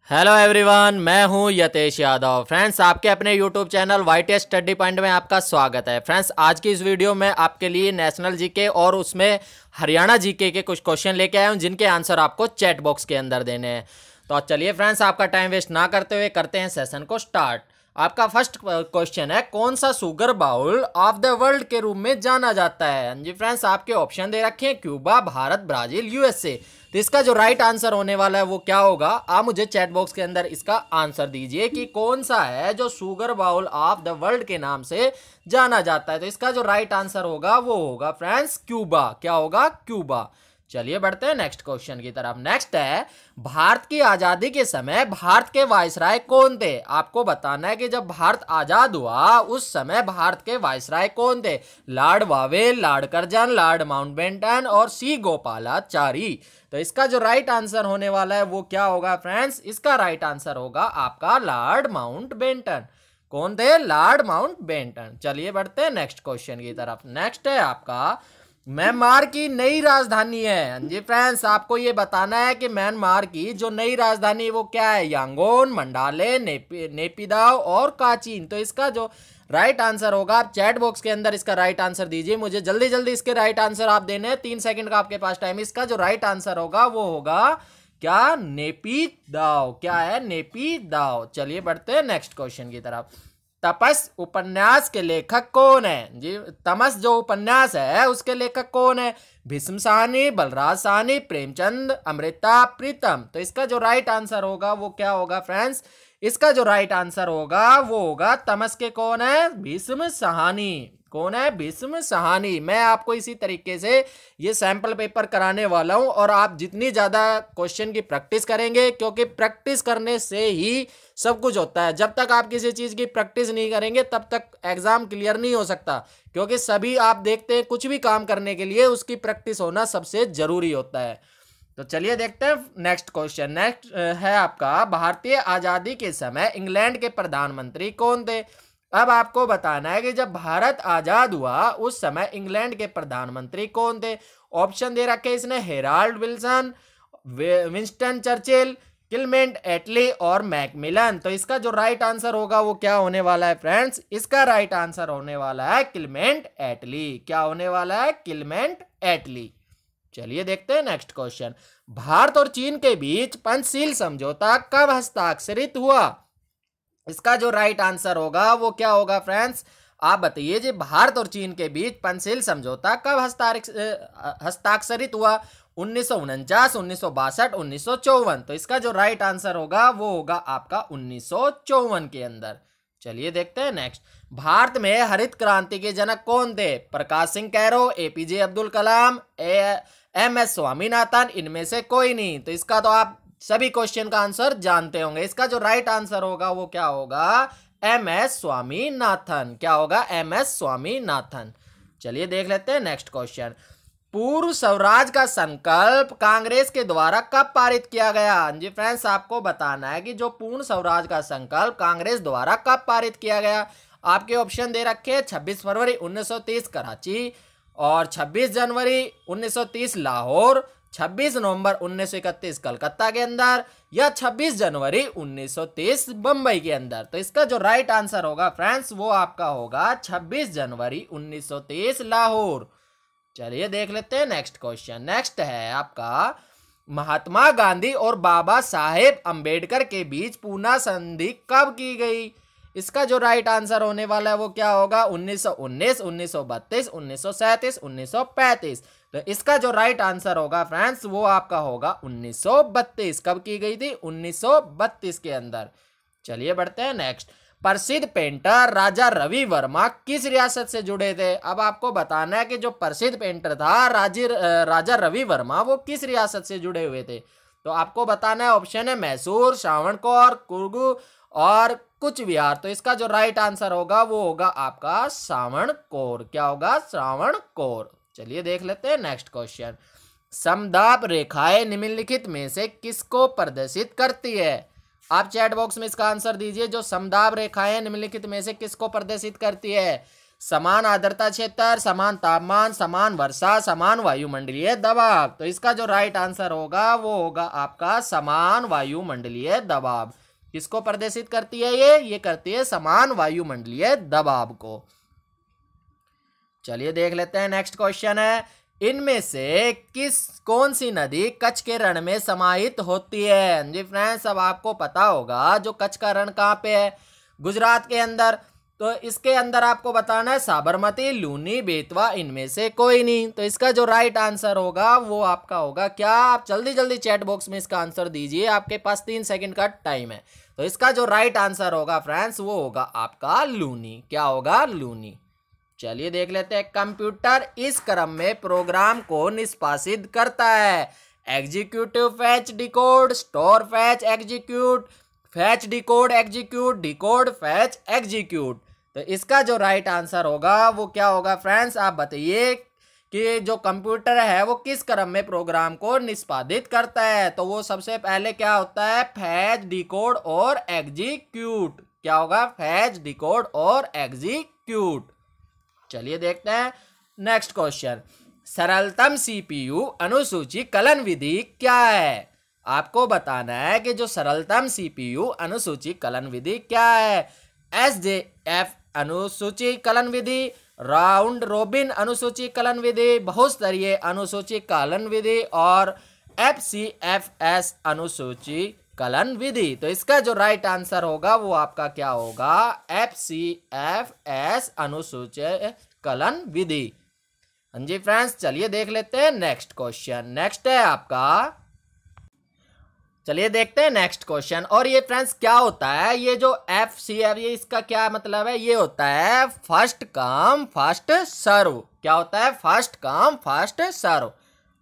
Hello everyone, मैं हूं यतेश Yadav. Friends, आपके अपने YouTube channel YT Study Point में आपका स्वागत है। फ्रेंड्स, आज की इस वीडियो में आपके लिए नेशनल जीके और उसमें हरियाणा जीके के कुछ क्वेश्चन लेके आया हूं, जिनके आंसर आपको चैट बॉक्स के अंदर देने हैं। तो चलिए फ्रेंड्स, आपका टाइम वेस्ट ना करते हुए करते हैं सेशन को स्टार्ट। आपका फर्स्ट क्वेश्चन है, कौन सा sugar bowl of the world के रूप में जाना जाता है? जी फ्रेंड्स, आपके ऑप्शन दे रखे हैं क्यूबा, भारत, ब्राजील, यूएसए। तो इसका जो राइट आंसर होने वाला है वो क्या होगा? आप मुझे चैट बॉक्स के अंदर इसका आंसर दीजिए कि कौन सा है जो sugar bowl of the world के नाम से जाना जाता है। तो इसका जो राइट आंसर होगा वो होगा फ्रेंड्स क्यूबा। क्या होगा? क्यूबा। चलिए बढ़ते हैं नेक्स्ट क्वेश्चन की तरफ। नेक्स्ट है, भारत की आजादी के समय भारत के वायसराय कौन थे? आपको बताना है कि जब भारत आजाद हुआ उस समय भारत के वायसराय कौन थे? Lord Wavell, Lord Curzon, Lord Mountbatten और सी गोपालाचारी। तो इसका जो राइट आंसर होने वाला है वो क्या होगा फ्रेंड्स? इसका राइट आंसर होगा आपका लॉर्ड माउंटबेटन। कौन थे? Lord Mountbatten. चलिए बढ़ते हैं नेक्स्ट क्वेश्चन की तरफ। नेक्स्ट है आपका, म्यांमार की नई राजधानी है। जी फ्रेंड्स, आपको ये बताना है कि म्यांमार की जो नई राजधानी वो क्या है? यांगोन, मंडाले, नेपिदाव और काचीन। तो इसका जो राइट आंसर होगा, आप चैट बॉक्स के अंदर इसका राइट आंसर दीजिए। मुझे जल्दी जल्दी इसके राइट आंसर आप देने हैं, 3 सेकंड का आपके पास टाइम। इसका जो राइट आंसर होगा वो होगा क्या? नेपिदाव। क्या है? नेपिदाव। चलिए बढ़ते हैं नेक्स्ट क्वेश्चन की तरफ। तपस उपन्यास के लेखक कौन है? जी, तमस जो उपन्यास है उसके लेखक कौन है? भीष्म साहनी, बलराज साहनी, प्रेमचंद, अमृता प्रीतम। तो इसका जो राइट आंसर होगा वो क्या होगा फ्रेंड्स? इसका जो राइट आंसर होगा वो होगा तमस के कौन है? भीष्म साहनी। कौन है? भीष्म साहनी। मैं आपको इसी तरीके से ये सैंपल पेपर कराने वाला हूं, और आप जितनी ज्यादा क्वेश्चन की प्रैक्टिस करेंगे, क्योंकि प्रैक्टिस करने से ही सब कुछ होता है। जब तक आप किसी चीज की प्रैक्टिस नहीं करेंगे तब तक एग्जाम क्लियर नहीं हो सकता, क्योंकि सभी आप देखते हैं कुछ भी काम करने के लिए उसकी प्रैक्टिस होना सबसे जरूरी होता है। तो चलिए देखते हैं नेक्स्ट क्वेश्चन। नेक्स्ट है आपका, भारतीय आजादी के समय इंग्लैंड के प्रधानमंत्री कौन थे? अब आपको बताना है कि जब भारत आजाद हुआ उस समय इंग्लैंड के प्रधानमंत्री कौन थे। ऑप्शन दे रखे इसने, Harold Wilson, Winston Churchill, Clement Attlee और मैकमिलन। तो इसका जो राइट आंसर होगा वो क्या होने वाला है फ्रेंड्स? इसका राइट आंसर होने वाला है क्लेमेंट एटली। क्या होने वाला है? क्लेमेंट एटली। चलिए देखते हैं नेक्स्ट क्वेश्चन। भारत और चीन के बीच पंचशील समझौता कब हस्ताक्षरित हुआ? इसका जो राइट आंसर होगा वो क्या होगा फ्रेंड्स? आप बताइए जी, भारत और चीन के बीच पंचशील समझौता कब हस्ताक्षरित हुआ? 1949, 1962, 1954। तो इसका जो राइट आंसर होगा वो होगा आपका 1954 के अंदर। चलिए देखते हैं नेक्स्ट। भारत में हरित क्रांति के जनक कौन थे? Prakash Singh Cairo, APJ Abdul Kalam, MS Swaminathan, इनमें से कोई नहीं। तो इसका तो आप सभी क्वेश्चन का आंसर जानते होंगे। इसका जो राइट आंसर होगा वो क्या होगा? एमएस स्वामीनाथन। क्या होगा? एमएस स्वामीनाथन। चलिए देख लेते हैं नेक्स्ट क्वेश्चन। पूर्ण स्वराज का संकल्प कांग्रेस के द्वारा कब पारित किया गया? जी फ्रेंड्स, आपको बताना है कि जो पूर्ण स्वराज का संकल्प कांग्रेस द्वारा कब पारित किया गया। आपके ऑप्शन दे रखे हैं, 26 फरवरी 1930 कराची, और 26 जनवरी 1930 लाहौर, 26 नवंबर 1931 कलकत्ता के अंदर, या 26 जनवरी 1930 बंबई के अंदर। तो इसका जो राइट आंसर होगा फ्रेंड्स वो आपका होगा 26 जनवरी 1930 लाहौर। चलिए देख लेते हैं नेक्स्ट क्वेश्चन। नेक्स्ट है आपका, महात्मा गांधी और बाबा साहेब अंबेडकर के बीच पूना संधि कब की गई? इसका जो राइट आंसर होने वाला है वो क्या होगा? 1919, 1932, 1937, 1935। तो इसका जो राइट आंसर होगा फ्रेंड्स वो आपका होगा 1932। कब की गई थी? 1932 के अंदर। चलिए बढ़ते हैं नेक्स्ट। प्रसिद्ध पेंटर राजा रवि वर्मा किस रियासत से जुड़े थे? अब आपको बताना है कि जो प्रसिद्ध पेंटर था राजा रवि वर्मा वो किस रियासत से जुड़े हुए थे। तो आपको बताना है, ऑप्शन है मैसूर, श्रावणकोर, कुर्गू और कुछ विहार। तो इसका जो राइट आंसर होगा वो होगा आपका श्रावणकोर। क्या होगा? श्रावणकोर। चलिए देख लेते हैं नेक्स्ट क्वेश्चन। समदाब रेखाएं निम्नलिखित में से किसको प्रदर्शित करती है? आप चैट बॉक्स में इसका आंसर दीजिए। जो समदाब रेखाएं निम्नलिखित में से किसको प्रदर्शित करती है? समान आर्द्रता क्षेत्र, समान तापमान, समान वर्षा, समान वायुमंडलीय दबाव। तो इसका जो राइट आंसर होगा वो होगा आपका समान वायुमंडलीय दबाव। किसको प्रदर्शित करती है ये करती है समान वायुमंडलीय दबाव को। चलिए देख लेते हैं, नेक्स्ट क्वेश्चन है, इनमें से कौन सी नदी कच्छ के रण में समाहित होती है? जी फ्रेंड्स, अब आपको पता होगा जो कच्छ का रण कहाँ पे है, गुजरात के अंदर। तो इसके अंदर आपको बताना है साबरमती, लूनी, बेतवा, इनमें से कोई नहीं। तो इसका जो राइट आंसर होगा वो आपका होगा क्या? आप जल्दी जल्दी चैट बॉक्स में इसका आंसर दीजिए, आपके पास 3 सेकंड का टाइम है। तो इसका जो राइट आंसर होगा फ्रेंड्स वो होगा आपका लूनी। क्या होगा? लूनी। चलिए देख लेते हैं, कंप्यूटर इस क्रम में प्रोग्राम को निष्पादित करता है। Executive, fetch, decode, store, fetch, execute, fetch, decode, execute, decode, fetch, execute. तो इसका जो राइट आंसर होगा वो क्या होगा फ्रेंड्स? आप बताइए कि जो कंप्यूटर है वो किस क्रम में प्रोग्राम को निष्पादित करता है। तो वो सबसे पहले क्या होता है? फैच, डिकोड और एग्जीक्यूट। क्या होगा? फैच, डिकोड और एग्जीक्यूट। चलिए देखते हैं नेक्स्ट क्वेश्चन, सरलतम सीपीयू अनुसूची कलन विधि क्या है? आपको बताना है कि जो सरलतम सीपीयू अनुसूची कलन विधि क्या है। SJF अनुसूची कलन विधि, राउंड रोबिन अनुसूची कलन विधि, बहुस्तरीय अनुसूची कलन विधि और FCFS अनुसूची कलन विधि। तो इसका जो राइट आंसर होगा वो आपका क्या होगा? FCFS अनुसूची कलन विधि। हाँ जी फ्रेंड्स, चलिए देख लेते हैं नेक्स्ट क्वेश्चन। नेक्स्ट है आपका, चलिए देखते हैं नेक्स्ट क्वेश्चन। और ये फ्रेंड्स क्या होता है? ये जो FCF, ये इसका क्या मतलब है? ये होता है फर्स्ट कम फर्स्ट सर्व। क्या होता है? First come first serve.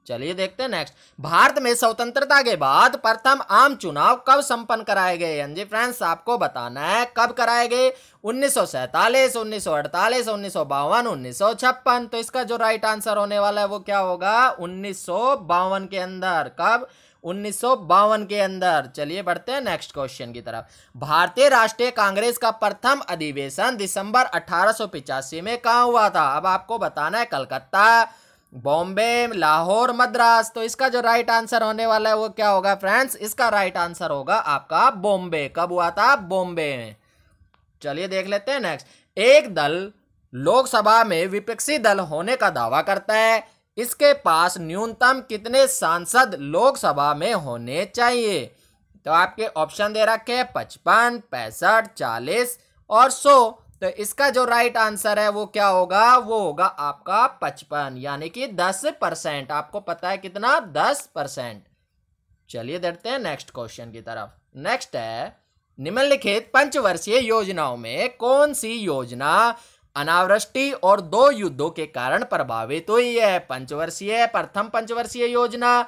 चलिए देखते हैं नेक्स्ट, भारत में स्वतंत्रता के बाद प्रथम आम चुनाव कब संपन्न कराए गए? हाँ जी फ्रेंड्स, आपको बताना है कब कराए गए। 1947, 1948, 1952, 1956। तो इसका जो राइट आंसर होने वाला है वो क्या होगा? 1952 के अंदर। कब? 1952 के अंदर। चलिए बढ़ते हैं नेक्स्ट क्वेश्चन की तरफ। भारतीय राष्ट्रीय कांग्रेस का प्रथम अधिवेशन दिसंबर 1885 में कहाँ हुआ था? अब आपको बताना है कलकत्ता, बॉम्बे, लाहौर, मद्रास। तो इसका जो राइट आंसर होने वाला है वो क्या होगा फ्रेंड्स? इसका राइट आंसर होगा आपका बॉम्बे। कब हुआ था? बॉम्बे में। चलिए देख लेते हैं नेक्स्ट, एक दल लोकसभा में विपक्षी दल होने का दावा करता है, इसके पास न्यूनतम कितने सांसद लोकसभा में होने चाहिए? तो आपके ऑप्शन दे रखे हैं 55, 65, 40 और 100। तो इसका जो राइट आंसर है वो क्या होगा? वो होगा आपका 55, यानी कि 10%। आपको पता है कितना? 10%। चलिए देखते हैं नेक्स्ट क्वेश्चन की तरफ। नेक्स्ट है, निम्नलिखित पंचवर्षीय योजनाओं में कौन सी योजना अनावृष्टि और 2 युद्धों के कारण प्रभावित हुई है? पंचवर्षीय, प्रथम पंचवर्षीय योजना,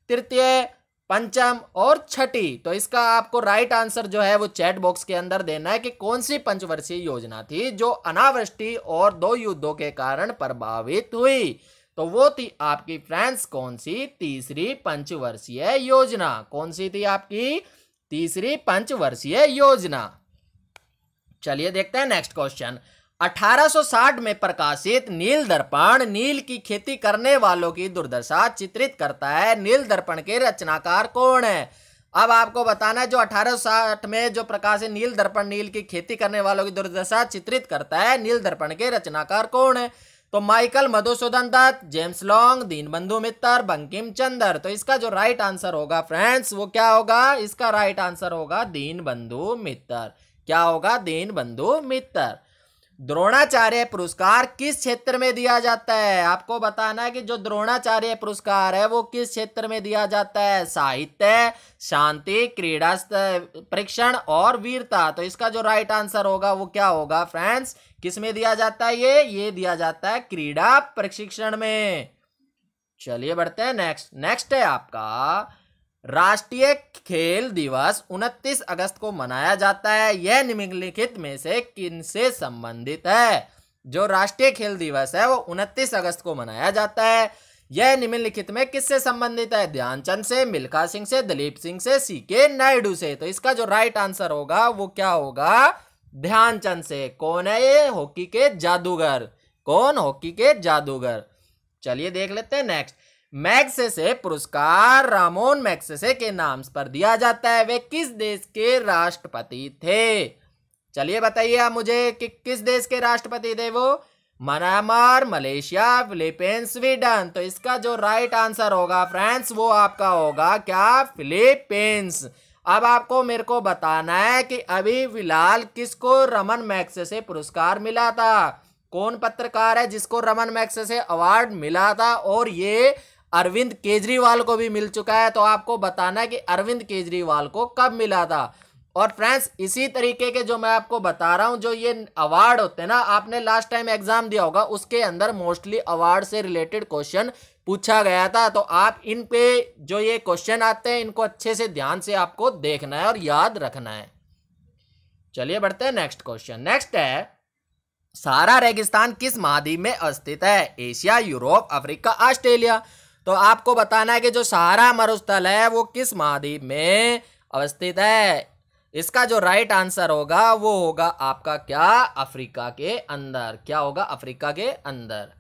तृतीय, पंचम और छठी। तो इसका आपको राइट आंसर जो है वो चैट बॉक्स के अंदर देना है कि कौन सी पंचवर्षीय योजना थी जो अनावृष्टि और 2 युद्धों के कारण प्रभावित हुई। तो वो थी आपकी फ्रेंड्स कौन सी? तीसरी पंचवर्षीय योजना। कौन सी थी आपकी? तीसरी पंचवर्षीय योजना। चलिए देखते हैं नेक्स्ट क्वेश्चन। 1860 में प्रकाशित नील दर्पण नील की खेती करने वालों की दुर्दशा चित्रित करता है। नील दर्पण के रचनाकार कौन है? अब आपको बताना है जो 1860 में जो प्रकाशित नील दर्पण नील की खेती करने वालों की दुर्दशा चित्रित करता है, नील दर्पण के रचनाकार कौन है? तो Michael Madhusudan Dutt, James Long, Dinabandhu Mitra, Bankim Chandra. तो इसका जो राइट आंसर होगा फ्रेंड्स वो क्या होगा? इसका राइट आंसर होगा दीनबंधु मित्तर। क्या होगा? दीनबंधु मित्तर। द्रोणाचार्य पुरस्कार किस क्षेत्र में दिया जाता है? आपको बताना है कि जो द्रोणाचार्य पुरस्कार है वो किस क्षेत्र में दिया जाता है? साहित्य, शांति, क्रीड़ा परीक्षण और वीरता। तो इसका जो राइट आंसर होगा वो क्या होगा फ्रेंड्स? किस में दिया जाता है? ये दिया जाता है क्रीड़ा प्रशिक्षण में। चलिए बढ़ते हैं नेक्स्ट है आपका, राष्ट्रीय खेल दिवस 29 अगस्त को मनाया जाता है, यह निम्नलिखित में से किनसे संबंधित है? जो राष्ट्रीय खेल दिवस है वो 29 अगस्त को मनाया जाता है, यह निम्नलिखित में किससे संबंधित है? ध्यानचंद से, मिल्खा सिंह से, दलीप सिंह से, CK नायडू से। तो इसका जो राइट आंसर होगा वो क्या होगा? ध्यानचंद से। कौन है ये? हॉकी के जादूगर। कौन? हॉकी के जादूगर। चलिए देख लेते हैं नेक्स्ट। मैग्सेसे पुरस्कार रामोन मैग्सेसे के नाम पर दिया जाता है। वे किस देश के राष्ट्रपति थे? चलिए बताइए आप मुझे कि किस देश के राष्ट्रपति थे वो? Myanmar, Malaysia, Philippines, Sweden. तो इसका जो राइट आंसर होगा फ्रेंड्स वो आपका होगा क्या? फिलीपींस। अब आपको मेरे को बताना है कि अभी फिलहाल किसको रमन मैग्सेसे पुरस्कार मिला था? कौन पत्रकार है जिसको रमन मैग्सेसे अवार्ड मिला था? और ये अरविंद केजरीवाल को भी मिल चुका है। तो आपको बताना है कि अरविंद केजरीवाल को कब मिला था। और फ्रेंड्स इसी तरीके के जो मैं आपको बता रहा हूं, जो ये अवार्ड होते हैं ना, आपने लास्ट टाइम एग्जाम दिया होगा, उसके अंदर मोस्टली अवार्ड से रिलेटेड क्वेश्चन पूछा गया था। तो आप इन पे जो ये क्वेश्चन आते हैं इनको अच्छे से ध्यान से आपको देखना है और याद रखना है। चलिए बढ़ते हैं नेक्स्ट क्वेश्चन। नेक्स्ट है, सहारा रेगिस्तान किस महाद्वीप में स्थित है? Asia, Europe, Africa, Australia. तो आपको बताना है कि जो सहारा मरुस्थल है वो किस महाद्वीप में अवस्थित है। इसका जो राइट आंसर होगा वो होगा आपका क्या? अफ्रीका के अंदर। क्या होगा? अफ्रीका के अंदर।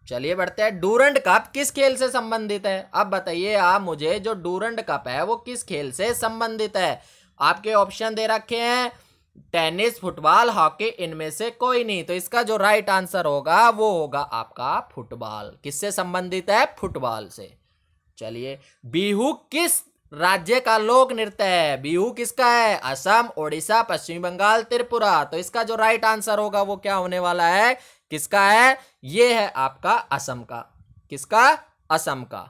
चलिए बढ़ते हैं। डूरंड कप किस खेल से संबंधित है? अब बताइए आप मुझे, जो डूरंड कप है वो किस खेल से संबंधित है? आपके ऑप्शन दे रखे हैं टेनिस, फुटबॉल, हॉकी, इनमें से कोई नहीं। तो इसका जो राइट आंसर होगा वो होगा आपका फुटबॉल। किससे संबंधित है? फुटबॉल से। चलिए, बिहू किस राज्य का लोक नृत्य है? बिहू किसका है? असम, ओडिशा, पश्चिम बंगाल, त्रिपुरा। तो इसका जो राइट आंसर होगा वो क्या होने वाला है? किसका है? ये है आपका असम का। किसका? असम का।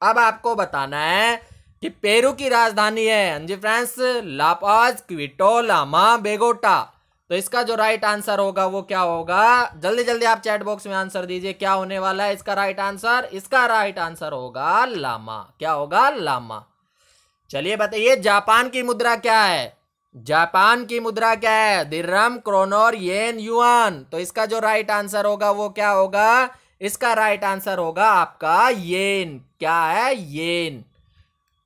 अब आपको बताना है कि पेरू की राजधानी है, हाँ जी फ्रेंड्स, लापाज, क्विटो, लामा, बेगोटा। तो इसका जो राइट आंसर होगा वो क्या होगा? जल्दी जल्दी आप चैट बॉक्स में आंसर दीजिए, क्या होने वाला है इसका राइट आंसर? इसका राइट आंसर होगा लामा। क्या होगा? लामा। चलिए बताइए, जापान की मुद्रा क्या है? जापान की मुद्रा क्या है? दिरहम, क्रोनर, येन, युआन। तो इसका जो राइट आंसर होगा वो क्या होगा? इसका राइट आंसर होगा आपका येन। क्या है? येन।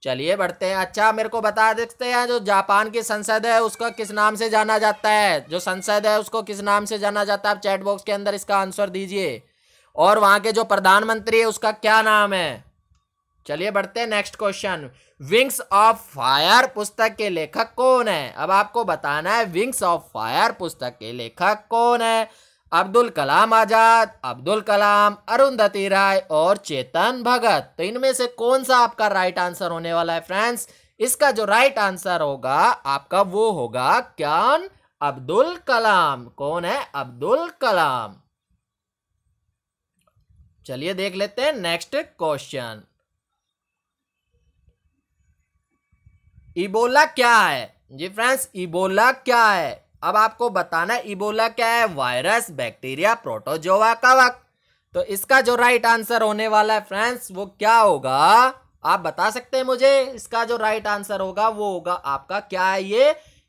चलिए बढ़ते हैं। अच्छा, मेरे को बता देते हैं जो जापान की संसद है उसका किस नाम से जाना जाता है? जो संसद है उसको किस नाम से जाना जाता है? आप चैट बॉक्स के अंदर इसका आंसर दीजिए। और वहां के जो प्रधानमंत्री है उसका क्या नाम है? चलिए बढ़ते हैं next question. Wings of fire पुस्तक के लेखक कौन है? अब आपको बताना है विंग्स ऑफ फायर पुस्तक के लेखक कौन है? अब्दुल कलाम आजाद, अब्दुल कलाम, अरुंधति राय और चेतन भगत। तो इनमें से कौन सा आपका राइट आंसर होने वाला है फ्रेंड्स? इसका जो राइट आंसर होगा आपका वो होगा क्या? अब्दुल कलाम। कौन है? अब्दुल कलाम। चलिए देख लेते हैं नेक्स्ट क्वेश्चन। इबोला क्या है? जी फ्रेंड्स, इबोला क्या है? अब आपको बताना है इबोला क्या है? वायरस, बैक्टीरिया, प्रोटोजोआ, कवक। तो इसका जो राइट आंसर होने वाला है फ्रेंड्स वो क्या होगा? आप बता सकते हैं मुझे? इसका जो राइट आंसर होगा वो होगा आपका क्या है?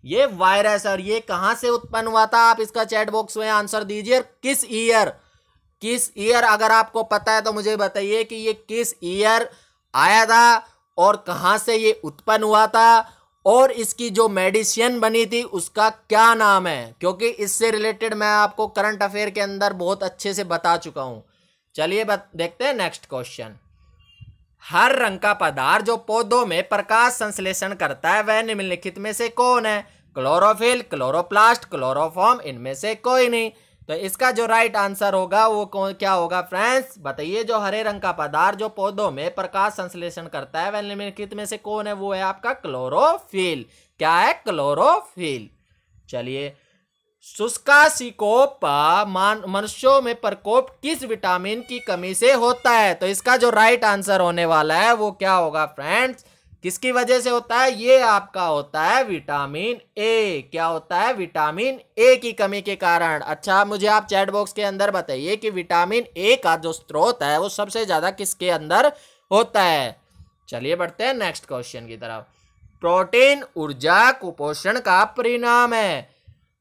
ये वायरस। और ये कहां से उत्पन्न हुआ था? आप इसका चैट बॉक्स में आंसर दीजिए। किस ईयर अगर आपको पता है तो मुझे बताइए कि ये किस ईयर आया था और कहां से ये उत्पन्न हुआ था और इसकी जो मेडिसिन बनी थी उसका क्या नाम है? क्योंकि इससे रिलेटेड मैं आपको करंट अफेयर के अंदर बहुत अच्छे से बता चुका हूं। चलिए देखते हैं नेक्स्ट क्वेश्चन। हर रंग का पदार्थ जो पौधों में प्रकाश संश्लेषण करता है वह निम्नलिखित में से कौन है? क्लोरोफिल, क्लोरोप्लास्ट, क्लोरोफॉर्म, इनमें से कोई नहीं। तो इसका जो राइट आंसर होगा वो क्या होगा फ्रेंड्स? बताइए, जो हरे रंग का पदार्थ जो पौधों में प्रकाश संश्लेषण करता है वह निम्नलिखित में से कौन है? वो है आपका क्लोरोफिल। क्या है? क्लोरोफिल। चलिए, शुष्कासिकोप मनुष्यों में प्रकोप किस विटामिन की कमी से होता है? तो इसका जो राइट आंसर होने वाला है वो क्या होगा फ्रेंड्स? किसकी वजह से होता है? ये आपका होता है विटामिन ए। क्या होता है? विटामिन ए की कमी के कारण। अच्छा, मुझे आप चैट बॉक्स के अंदर बताइए कि विटामिन ए का जो स्रोत है वो सबसे ज्यादा किसके अंदर होता है? चलिए बढ़ते हैं नेक्स्ट क्वेश्चन की तरफ। प्रोटीन ऊर्जा कुपोषण का परिणाम है।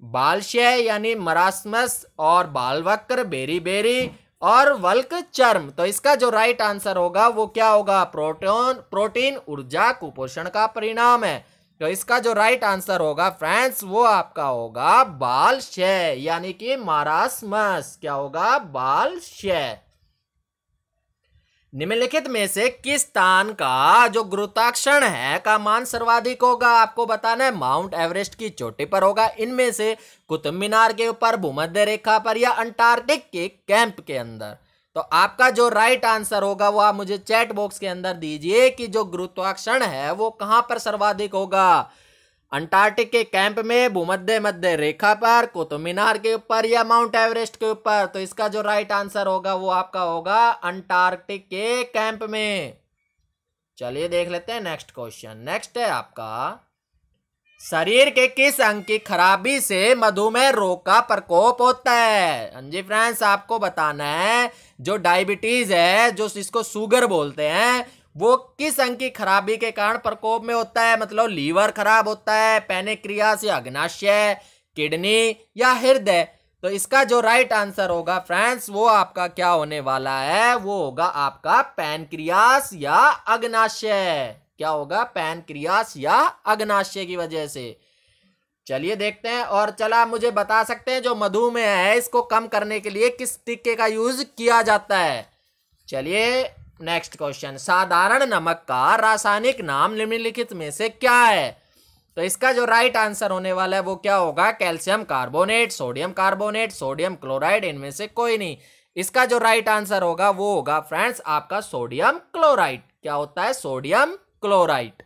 बालशय यानी मरासमस और बालवक्र, बेरी और वल्क चर्म। तो इसका जो राइट आंसर होगा वो क्या होगा? प्रोटीन ऊर्जा कुपोषण का परिणाम है। तो इसका जो राइट आंसर होगा फ्रेंड्स वो आपका होगा बालशय, यानी कि मारास्मस। क्या होगा? बालशय। निम्नलिखित में से किस स्थान का जो गुरुत्वाकर्षण है का मान सर्वाधिक होगा? आपको बताना है माउंट एवरेस्ट की चोटी पर होगा, इनमें से कुतुब मीनार के ऊपर, भूमध्य रेखा पर, या अंटार्कटिक के कैंप के अंदर। तो आपका जो राइट आंसर होगा वो आप मुझे चैट बॉक्स के अंदर दीजिए कि जो गुरुत्वाकर्षण है वो कहां पर सर्वाधिक होगा। अंटार्कटिक के कैंप में, भूमध्य मध्य रेखा पर, कुतुब मीनार के ऊपर, या माउंट एवरेस्ट के ऊपर। तो इसका जो राइट आंसर होगा वो आपका होगा अंटार्कटिक के कैंप में। चलिए देख लेते हैं नेक्स्ट क्वेश्चन। नेक्स्ट है आपका, शरीर के किस अंग की खराबी से मधुमेह रोग का प्रकोप होता है? हाँ जी फ्रेंड्स, आपको बताना है जो डायबिटीज है, जो इसको शुगर बोलते हैं, वो किस अंग की खराबी के कारण प्रकोप में होता है? मतलब लीवर खराब होता है, पैनक्रियास या अग्नाशय, किडनी, या हृदय। तो इसका जो राइट आंसर होगा फ्रेंड्स वो आपका क्या होने वाला है? वो होगा आपका पैनक्रियास या अग्नाशय। क्या होगा? पैनक्रियास या अग्नाशय की वजह से। चलिए देखते हैं। और चला मुझे बता सकते हैं जो मधुमेह है इसको कम करने के लिए किस टीके का यूज किया जाता है? चलिए नेक्स्ट क्वेश्चन, साधारण नमक का रासायनिक नाम निम्नलिखित में से क्या है? तो इसका जो राइट आंसर होने वाला है वो क्या होगा? Calcium carbonate, sodium carbonate, sodium chloride, इनमें से कोई नहीं। इसका जो राइट आंसर होगा वो होगा फ्रेंड्स आपका सोडियम क्लोराइड। क्या होता है? Sodium chloride.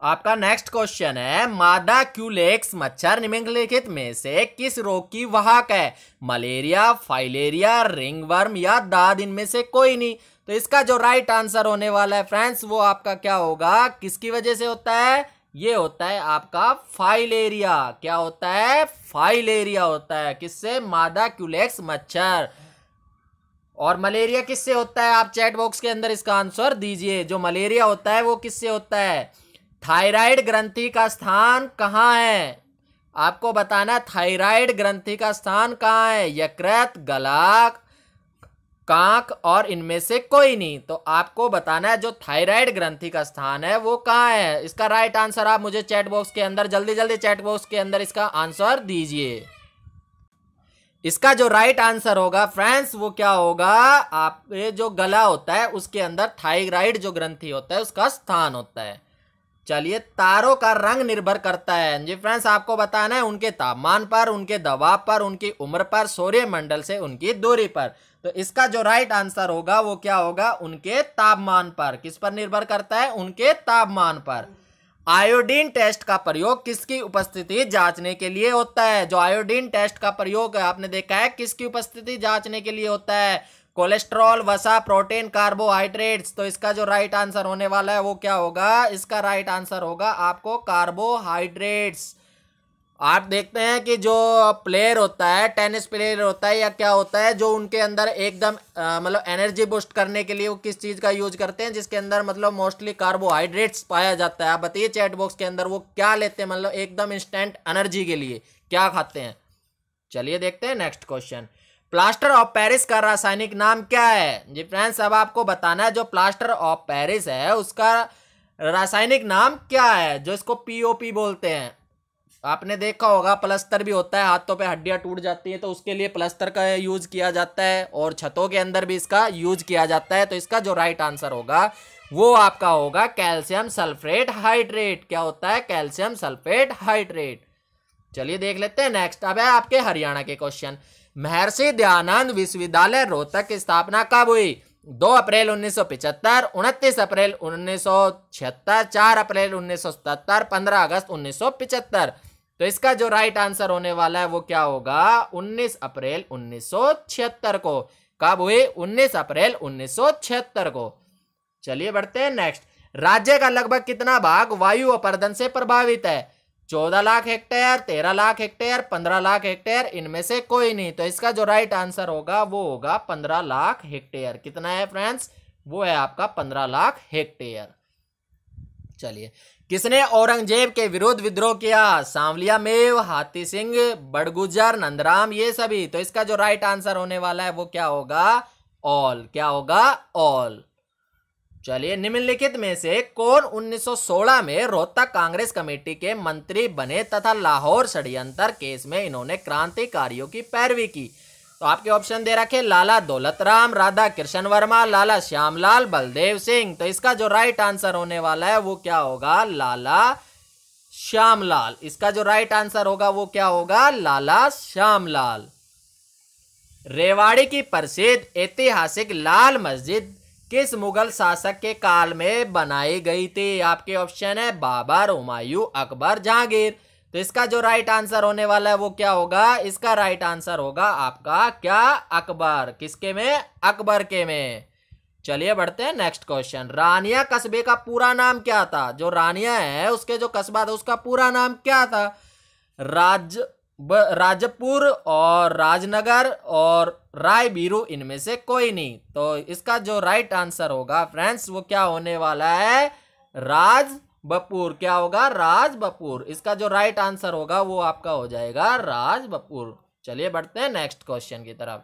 आपका नेक्स्ट क्वेश्चन है, मादा क्यूलेक्स मच्छर निम्नलिखित में से किस रोग की वाहक है? मलेरिया, फाइलेरिया, रिंगवर्म, या दाद, इनमें से कोई नहीं। तो इसका जो राइट आंसर होने वाला है फ्रेंड्स वो आपका क्या होगा? किसकी वजह से होता है? ये होता है आपका फाइलेरिया। क्या होता है? फाइलेरिया होता है। किससे? मादा क्यूलेक्स मच्छर। और मलेरिया किससे होता है? आप चैट बॉक्स के अंदर इसका आंसर दीजिए। जो मलेरिया होता है वो किससे होता है? थायराइड ग्रंथि का स्थान कहाँ है? आपको बताना थायराइड ग्रंथि का स्थान कहाँ है? यकृत, गला, कांक, और इनमें से कोई नहीं। तो आपको बताना है जो थायराइड ग्रंथि का स्थान है वो कहाँ है। इसका राइट आंसर आप मुझे चैट बॉक्स के अंदर जल्दी जल्दी चैट बॉक्स के अंदर इसका आंसर दीजिए। इसका जो राइट आंसर होगा फ्रेंड्स वो क्या होगा? आप जो गला होता है उसके अंदर थायराइड जो ग्रंथि होता है उसका स्थान होता है। चलिए, तारों का रंग निर्भर करता है जी फ्रेंड्स, आपको बताना है उनके तापमान पर, उनके दबाव पर, उनकी उम्र पर, सौरमंडल से उनकी दूरी पर। तो इसका जो राइट आंसर होगा वो क्या होगा? उनके तापमान पर। किस पर निर्भर करता है? उनके तापमान पर। आयोडीन टेस्ट का प्रयोग किसकी उपस्थिति जांचने के लिए होता है? जो आयोडीन टेस्ट का प्रयोग आपने देखा है किसकी उपस्थिति जांचने के लिए होता है? कोलेस्ट्रॉल, वसा, प्रोटीन, कार्बोहाइड्रेट्स। तो इसका जो राइट आंसर होने वाला है वो क्या होगा? इसका राइट आंसर होगा आपको कार्बोहाइड्रेट्स। आप देखते हैं कि जो प्लेयर होता है, टेनिस प्लेयर होता है या क्या होता है, जो उनके अंदर एकदम मतलब एनर्जी बूस्ट करने के लिए वो किस चीज़ का यूज करते हैं? जिसके अंदर मतलब मोस्टली कार्बोहाइड्रेट्स पाया जाता है। आप बताइए चैट बॉक्स के अंदर वो क्या लेते हैं, मतलब एकदम इंस्टेंट एनर्जी के लिए क्या खाते हैं? चलिए देखते हैं next question. Plaster of Paris का रासायनिक नाम क्या है? जी फ्रेंड्स, अब आपको बताना है जो प्लास्टर ऑफ पेरिस है उसका रासायनिक नाम क्या है, जो इसको पीओपी बोलते हैं। आपने देखा होगा प्लास्टर भी होता है, हाथों पे हड्डियां टूट जाती हैं तो उसके लिए प्लास्टर का यूज किया जाता है, और छतों के अंदर भी इसका यूज किया जाता है। तो इसका जो राइट आंसर होगा वो आपका होगा कैल्शियम सल्फेट हाइड्रेट। क्या होता है? Calcium sulphate hydrate. चलिए देख लेते हैं नेक्स्ट। अब है आपके हरियाणा के क्वेश्चन। महर्षि दयानंद विश्वविद्यालय रोहतक की स्थापना कब हुई? 2 अप्रैल 1975, 29 अप्रैल 1976, 4 अप्रैल 1977, 15 अगस्त 1975। तो इसका जो राइट आंसर होने वाला है वो क्या होगा? 19 अप्रैल 1976 को। कब हुई? 19 अप्रैल 1976 को। चलिए बढ़ते हैं नेक्स्ट। राज्य का लगभग कितना भाग वायु अपरदन से प्रभावित है? 14 lakh hectare, 13 lakh hectare, 15 lakh hectare, इनमें से कोई नहीं। तो इसका जो राइट आंसर होगा वो होगा 15 लाख हेक्टेयर। कितना है फ्रेंड्स? वो है आपका 15 लाख हेक्टेयर। चलिए, किसने औरंगजेब के विरुद्ध विद्रोह किया? सांवलिया मेव, हाथी सिंह, बड़गुजर, नंदराम, ये सभी। तो इसका जो राइट आंसर होने वाला है वो क्या होगा? ऑल। क्या होगा? ऑल। चलिए, निम्नलिखित में से कौन 1916 में रोहतक कांग्रेस कमेटी के मंत्री बने तथा लाहौर षड्यंत्र केस में इन्होंने क्रांतिकारियों की पैरवी की? तो आपके ऑप्शन दे रखे लाला दौलतराम, राधा कृष्ण वर्मा, लाला श्यामलाल, बलदेव सिंह। तो इसका जो राइट आंसर होने वाला है वो क्या होगा? लाला श्यामलाल। इसका जो राइट आंसर होगा वो क्या होगा? लाला श्यामलाल। रेवाड़ी की प्रसिद्ध ऐतिहासिक लाल मस्जिद किस मुगल शासक के काल में बनाई गई थी? आपके ऑप्शन है बाबर, हुमायूं, अकबर, जहांगीर। तो इसका जो राइट आंसर होने वाला है वो क्या होगा? इसका राइट आंसर होगा आपका क्या? अकबर। किसके में? अकबर के में। चलिए बढ़ते हैं नेक्स्ट क्वेश्चन। रानिया कस्बे का पूरा नाम क्या था? जो रानिया है उसके जो कस्बा था उसका पूरा नाम क्या था? राजपुर और राजनगर और रायबीरू, इनमें से कोई नहीं। तो इसका जो राइट आंसर होगा फ्रेंड्स वो क्या होने वाला है? राजबपुर। क्या होगा? राजबपुर। इसका जो राइट आंसर होगा वो आपका हो जाएगा राजबपुर। चलिए बढ़ते हैं नेक्स्ट क्वेश्चन की तरफ।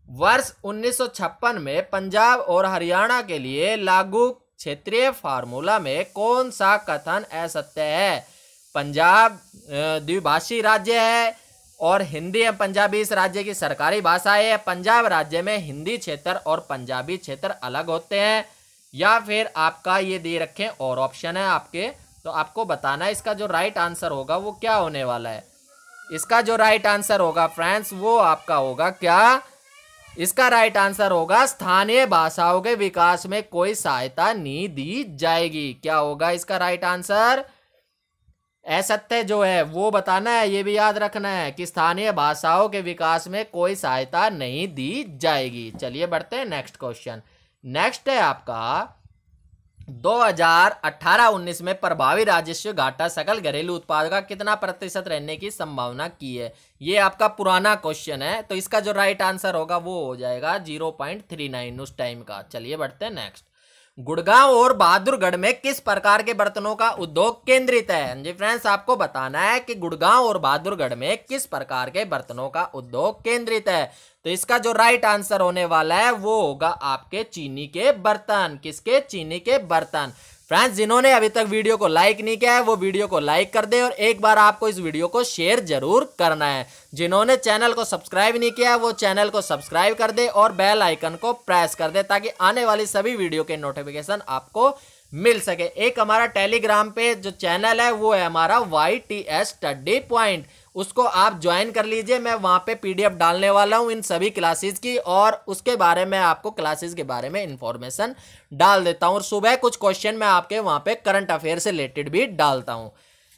वर्ष 1956 में पंजाब और हरियाणा के लिए लागू क्षेत्रीय फार्मूला में कौन सा कथन असत्य है? पंजाब द्विभाषी राज्य है और हिंदी एवं पंजाबी इस राज्य की सरकारी भाषा है। पंजाब राज्य में हिंदी क्षेत्र और पंजाबी क्षेत्र अलग होते हैं। या फिर आपका ये दे रखें और ऑप्शन है आपके, तो आपको बताना है इसका जो राइट आंसर होगा वो क्या होने वाला है। इसका जो राइट आंसर होगा फ्रेंड्स वो आपका होगा क्या? इसका राइट आंसर होगा स्थानीय भाषाओं के विकास में कोई सहायता नहीं दी जाएगी। क्या होगा इसका राइट आंसर? असत्य जो है वो बताना है, ये भी याद रखना है कि स्थानीय भाषाओं के विकास में कोई सहायता नहीं दी जाएगी। चलिए बढ़ते हैं नेक्स्ट क्वेश्चन। नेक्स्ट है आपका 2018-19 में प्रभावी राजस्व घाटा सकल घरेलू उत्पाद का कितना प्रतिशत रहने की संभावना की है? ये आपका पुराना क्वेश्चन है, तो इसका जो राइट आंसर होगा वो हो जाएगा 0.39 उस टाइम का। चलिए बढ़ते हैं नेक्स्ट। गुड़गांव और बहादुरगढ़ में किस प्रकार के बर्तनों का उद्योग केंद्रित है? जी फ्रेंड्स, आपको बताना है कि गुड़गांव और बहादुरगढ़ में किस प्रकार के बर्तनों का उद्योग केंद्रित है। तो इसका जो राइट आंसर होने वाला है वो होगा आपके चीनी के बर्तन। किसके? चीनी के बर्तन। फ्रेंड्स, जिन्होंने अभी तक वीडियो को लाइक नहीं किया है वो वीडियो को लाइक कर दे और एक बार आपको इस वीडियो को शेयर जरूर करना है। जिन्होंने चैनल को सब्सक्राइब नहीं किया है वो चैनल को सब्सक्राइब कर दे और बेल आइकन को प्रेस कर दे ताकि आने वाली सभी वीडियो के नोटिफिकेशन आपको मिल सके। एक हमारा टेलीग्राम पे जो चैनल है वो है हमारा YTS स्टडी पॉइंट, उसको आप ज्वाइन कर लीजिए। मैं वहां पे PDF डालने वाला हूं इन सभी क्लासेस की और उसके बारे में आपको क्लासेस के बारे में इंफॉर्मेशन डाल देता हूं और सुबह कुछ क्वेश्चन मैं आपके वहां पे करंट अफेयर से रिलेटेड भी डालता हूं।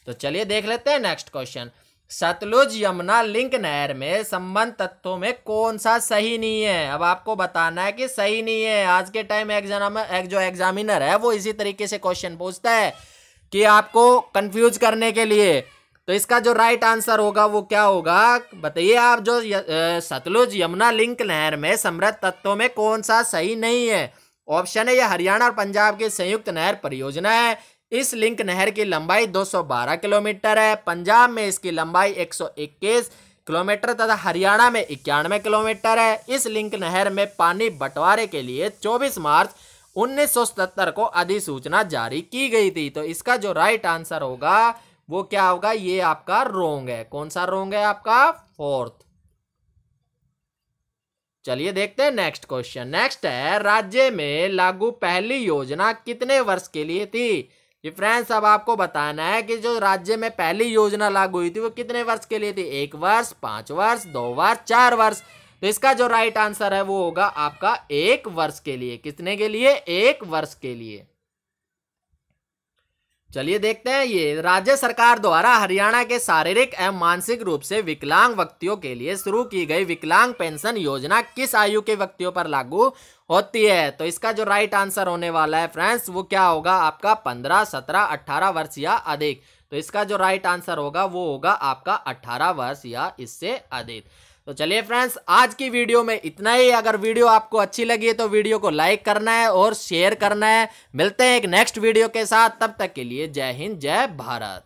तो चलिए देख लेते हैं next question. Sutlej Yamuna link नहर में संबंध तत्वों में कौन सा सही नहीं है? अब आपको बताना है कि सही नहीं है। आज के टाइम जो एग्जामिनर है वो इसी तरीके से क्वेश्चन पूछता है कि आपको कंफ्यूज करने के लिए। तो इसका जो राइट आंसर होगा वो क्या होगा? बताइए आप। जो सतलुज यमुना लिंक नहर में समृद्ध तत्वों में कौन सा सही नहीं है? ऑप्शन है ये हरियाणा और पंजाब की संयुक्त नहर परियोजना है। इस लिंक नहर की लंबाई 212 किलोमीटर है। पंजाब में इसकी लंबाई 121 किलोमीटर तथा हरियाणा में 91 किलोमीटर है। इस लिंक नहर में पानी बंटवारे के लिए 24 मार्च 1977 को अधिसूचना जारी की गई थी। तो इसका जो राइट आंसर होगा वो क्या होगा? ये आपका रोंग है। कौन सा रोंग है आपका? फोर्थ। चलिए देखते हैं नेक्स्ट क्वेश्चन। नेक्स्ट है राज्य में लागू पहली योजना कितने वर्ष के लिए थी? जी फ्रेंड्स, अब आपको बताना है कि जो राज्य में पहली योजना लागू हुई थी वो कितने वर्ष के लिए थी? 1 वर्ष, 5 वर्ष, 2 वर्ष, 4 वर्ष। तो इसका जो राइट आंसर है वो होगा आपका 1 वर्ष के लिए। कितने के लिए? 1 वर्ष के लिए। चलिए देखते हैं। ये राज्य सरकार द्वारा हरियाणा के शारीरिक एवं मानसिक रूप से विकलांग व्यक्तियों के लिए शुरू की गई विकलांग पेंशन योजना किस आयु के व्यक्तियों पर लागू होती है? तो इसका जो राइट आंसर होने वाला है फ्रेंड्स वो क्या होगा आपका? 15, 17, 18 वर्ष या अधिक। तो इसका जो राइट आंसर होगा वो होगा आपका 18 वर्ष या इससे अधिक। तो चलिए फ्रेंड्स, आज की वीडियो में इतना ही। अगर वीडियो आपको अच्छी लगी है तो वीडियो को लाइक करना है और शेयर करना है। मिलते हैं एक नेक्स्ट वीडियो के साथ, तब तक के लिए जय हिंद, जय भारत।